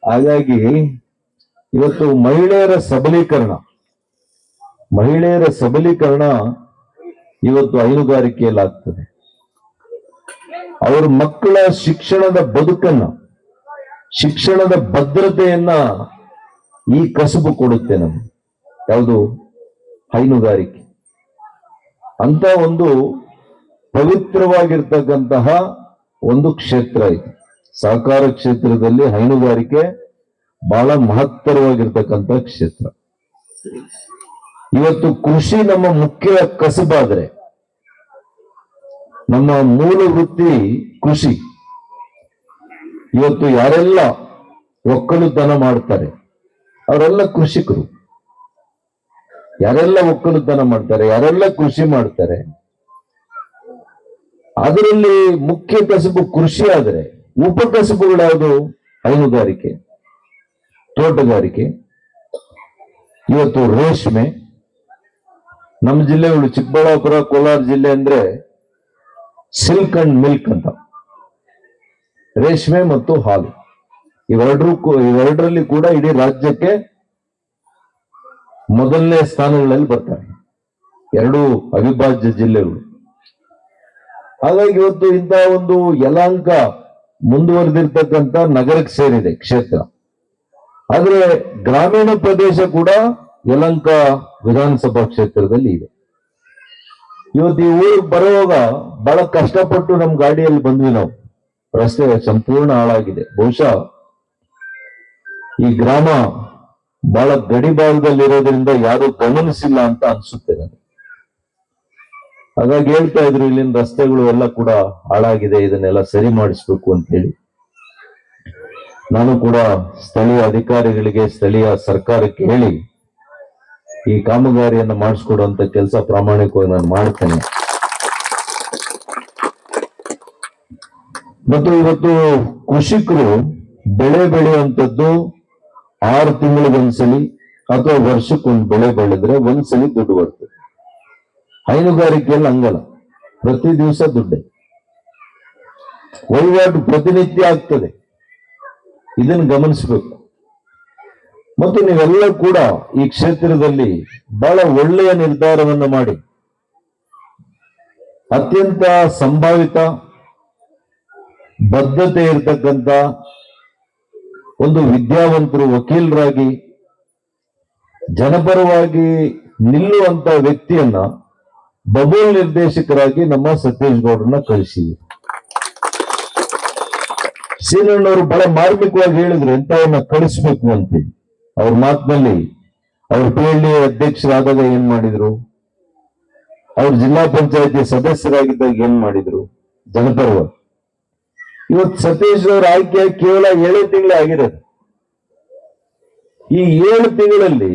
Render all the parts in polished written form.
ಹಾಗಾಗಿ ಇವತ್ತು ಮಹಿಳೆಯರ ಸಬಲೀಕರಣ ಇವತ್ತು ಹೈನುಗಾರಿಕೆಯಲ್ಲಿ ಆಗ್ತದೆ. ಅವ್ರ ಮಕ್ಕಳ ಶಿಕ್ಷಣದ ಬದುಕನ್ನ, ಶಿಕ್ಷಣದ ಭದ್ರತೆಯನ್ನ ಈ ಕಸುಬು ಕೊಡುತ್ತೆ ನಮ್ಗೆ. ಯಾವುದು? ಹೈನುಗಾರಿಕೆ ಅಂತ ಒಂದು ಪವಿತ್ರವಾಗಿರ್ತಕ್ಕಂತಹ ಒಂದು ಕ್ಷೇತ್ರ ಇದೆ. ಸಹಕಾರ ಕ್ಷೇತ್ರದಲ್ಲಿ ಹೈನುಗಾರಿಕೆ ಬಹಳ ಮಹತ್ತರವಾಗಿರ್ತಕ್ಕಂಥ ಕ್ಷೇತ್ರ. ಇವತ್ತು ಕೃಷಿ ನಮ್ಮ ಮುಖ್ಯ ಕಸುಬಾದ್ರೆ, ನಮ್ಮ ಮೂಲ ವೃತ್ತಿ ಕೃಷಿ. ಇವತ್ತು ಯಾರೆಲ್ಲ ಒಕ್ಕಲುತನ ಮಾಡ್ತಾರೆ ಅವರೆಲ್ಲ ಕೃಷಿಕರು. ಯಾರೆಲ್ಲ ಒಕ್ಕಲುತನ ಮಾಡ್ತಾರೆ, ಯಾರೆಲ್ಲ ಕೃಷಿ ಮಾಡ್ತಾರೆ, ಅದರಲ್ಲಿ ಮುಖ್ಯ ಕಸುಬು ಕೃಷಿ ಆದ್ರೆ ಉಪಕಸುಬುಗಳಾವುದು ಹೈನುಗಾರಿಕೆ, ತೋಟಗಾರಿಕೆ, ಇವತ್ತು ರೇಷ್ಮೆ. ನಮ್ಮ ಜಿಲ್ಲೆಗಳು ಚಿಕ್ಕಬಳ್ಳಾಪುರ, ಕೋಲಾರ ಜಿಲ್ಲೆ ಅಂದ್ರೆ ಸಿಲ್ಕ್ ಅಂಡ್ ಮಿಲ್ಕ್ ಅಂತ, ರೇಷ್ಮೆ ಮತ್ತು ಹಾಲು ಇವೆರಡರಲ್ಲಿ ಕೂಡ ಇಡೀ ರಾಜ್ಯಕ್ಕೆ ಮೊದಲನೇ ಸ್ಥಾನಗಳಲ್ಲಿ ಬರ್ತಾರೆ. ಎರಡೂ ಅವಿಭಾಜ್ಯ ಜಿಲ್ಲೆಗಳು. ಹಾಗಾಗಿ ಇವತ್ತು ಇಂತಹ ಒಂದು ಯಲಾಂಕ ಮುಂದುವರೆದಿರ್ತಕ್ಕಂಥ ನಗರಕ್ಕೆ ಸೇರಿದೆ ಕ್ಷೇತ್ರ. ಆದ್ರೆ ಗ್ರಾಮೀಣ ಪ್ರದೇಶ ಕೂಡ ಯಲಹಂಕ ವಿಧಾನಸಭಾ ಕ್ಷೇತ್ರದಲ್ಲಿ ಇದೆ. ಇವತ್ತು ಈ ಊರಿಗೆ ಬರುವಾಗ ಬಹಳ ಕಷ್ಟಪಟ್ಟು ನಮ್ ಗಾಡಿಯಲ್ಲಿ ಬಂದ್ವಿ ನಾವು. ರಸ್ತೆ ಸಂಪೂರ್ಣ ಹಾಳಾಗಿದೆ. ಬಹುಶಃ ಈ ಗ್ರಾಮ ಬಹಳ ಗಡಿ ಭಾಗದಲ್ಲಿರೋದ್ರಿಂದ ಯಾರು ಗಮನಿಸಿಲ್ಲ ಅಂತ ಅನ್ಸುತ್ತೆ ನನಗೆ. ಹಾಗಾಗಿ ಹೇಳ್ತಾ ಇದ್ರು, ಇಲ್ಲಿನ ರಸ್ತೆಗಳು ಎಲ್ಲ ಕೂಡ ಹಾಳಾಗಿದೆ, ಇದನ್ನೆಲ್ಲ ಸರಿ ಮಾಡಿಸ್ಬೇಕು ಅಂತ ಹೇಳಿ. ನಾನು ಕೂಡ ಸ್ಥಳೀಯ ಅಧಿಕಾರಿಗಳಿಗೆ, ಸ್ಥಳೀಯ ಸರ್ಕಾರಕ್ಕೆ ಹೇಳಿ ಈ ಕಾಮಗಾರಿಯನ್ನು ಮಾಡಿಸ್ಕೊಡುವಂತ ಕೆಲಸ ಪ್ರಾಮಾಣಿಕವಾಗಿ ನಾನು ಮಾಡ್ತೇನೆ. ಮತ್ತು ಇವತ್ತು ಕೃಷಿಕರು ಬೆಳೆ ಬೆಳೆಯುವಂಥದ್ದು 6 ತಿಂಗಳಿಗೊಂದ್ಸಲಿ ಅಥವಾ ವರ್ಷಕ್ಕೊಂದು ಬೆಳೆ ಬೆಳೆದ್ರೆ ಒಂದ್ಸಲಿ ದುಡ್ಡು ಬರ್ತದೆ. ಹೈನುಗಾರಿಕೆಯಲ್ಲಿ ಹಂಗಲ್ಲ, ಪ್ರತಿ ದಿವಸ ದುಡ್ಡೆ, ವಹಿವಾಟು ಪ್ರತಿನಿತ್ಯ ಆಗ್ತದೆ. ಇದನ್ನು ಗಮನಿಸಬೇಕು. ಮತ್ತು ನೀವೆಲ್ಲ ಕೂಡ ಈ ಕ್ಷೇತ್ರದಲ್ಲಿ ಬಹಳ ಒಳ್ಳೆಯ ನಿರ್ಧಾರವನ್ನು ಮಾಡಿ ಅತ್ಯಂತ ಸಂಭಾವಿತ ಬದ್ಧತೆ ಇರತಕ್ಕಂತ ಒಂದು ವಿದ್ಯಾವಂತರು, ವಕೀಲರಾಗಿ ಜನಪರವಾಗಿ ನಿಲ್ಲುವಂತ ವ್ಯಕ್ತಿಯನ್ನ ಬಬೂಲ್ ನಿರ್ದೇಶಕರಾಗಿ ನಮ್ಮ ಸತೀಶ್ ಗೌಡ್ರನ್ನ ಕಳಿಸಿದ್ವಿ. ಸೀನಣ್ಣವರು ಬಹಳ ಮಾರ್ಮಿಕವಾಗಿ ಹೇಳಿದ್ರು ಎಂತವನ್ನ ಕಳಿಸ್ಬೇಕು ಅಂತೇಳಿ. ಅವ್ರ ಮಾತಿನಲ್ಲಿ ಅವ್ರ PLD ಅಧ್ಯಕ್ಷರಾದಾಗ ಏನ್ ಮಾಡಿದ್ರು, ಅವ್ರ ಜಿಲ್ಲಾ ಪಂಚಾಯತಿ ಸದಸ್ಯರಾಗಿದ್ದಾಗ ಏನ್ ಮಾಡಿದ್ರು ಜನಪರವಾಗಿ. ಇವತ್ತು ಸತೀಶ್ ಅವರ ಆಯ್ಕೆ ಕೇವಲ 7 ತಿಂಗಳೇ ಆಗಿರೋದು. ಈ 7 ತಿಂಗಳಲ್ಲಿ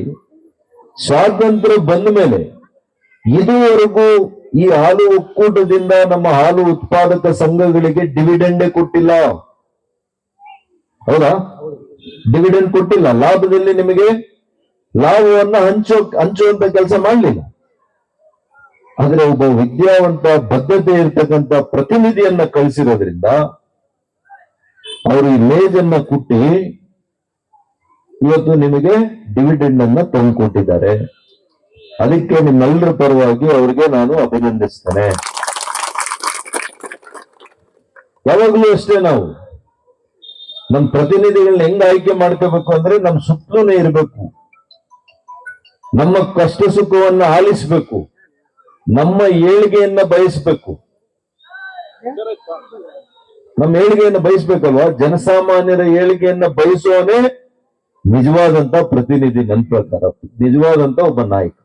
ಸ್ವಾತಂತ್ರ್ಯ ಬಂದ ಮೇಲೆ ಇದುವರೆಗೂ ಈ ಹಾಲು ಒಕ್ಕೂಟದಿಂದ ನಮ್ಮ ಹಾಲು ಉತ್ಪಾದಕ ಸಂಘಗಳಿಗೆ ಡಿವಿಡೆಂಡೇ ಕೊಟ್ಟಿಲ್ಲ. ಹೌದಾ? ಡಿವಿಡೆಂಡ್ ಕೊಟ್ಟಿಲ್ಲ. ಲಾಭದಲ್ಲಿ ನಿಮಗೆ ಲಾಭವನ್ನ ಹಂಚುವಂತ ಕೆಲಸ ಮಾಡಲಿಲ್ಲ. ಆದ್ರೆ ಒಬ್ಬ ವಿದ್ಯಾವಂತ ಬದ್ಧತೆ ಇರ್ತಕ್ಕಂಥ ಪ್ರತಿನಿಧಿಯನ್ನ ಕಳಿಸಿರೋದ್ರಿಂದ ಅವರು ಈ ಮೇಜನ್ನ ಕುಟ್ಟಿ ಇವತ್ತು ನಿಮಗೆ ಡಿವಿಡೆಂಡ್ ಅನ್ನ ತಂದುಕೊಟ್ಟಿದ್ದಾರೆ. ಅದಕ್ಕೆ ನಿಮ್ಮೆಲ್ಲರ ಪರವಾಗಿ ಅವರಿಗೆ ನಾನು ಅಭಿನಂದಿಸ್ತೇನೆ. ಯಾವಾಗಲೂ ಅಷ್ಟೇ, ನಾವು ನಮ್ಮ ಪ್ರತಿನಿಧಿಗಳನ್ನ ಹೆಂಗ್ ಆಯ್ಕೆ ಮಾಡ್ಕೋಬೇಕು ಅಂದ್ರೆ ನಮ್ಮ ಸುತ್ತಲೂ ಇರಬೇಕು, ನಮ್ಮ ಕಷ್ಟ ಸುಖವನ್ನ ಆಲಿಸಬೇಕು, ನಮ್ಮ ಏಳಿಗೆಯನ್ನ ಬಯಸಬೇಕು. ನಮ್ಮ ಏಳಿಗೆಯನ್ನು ಬಯಸ್ಬೇಕಲ್ವಾ? ಜನಸಾಮಾನ್ಯರ ಏಳಿಗೆಯನ್ನ ಬಯಸುವವನೇ ನಿಜವಾದಂತ ಪ್ರತಿನಿಧಿ. ನನ್ನ ಪ್ರಕಾರ ನಿಜವಾದಂತ ಒಬ್ಬ ನಾಯಕ.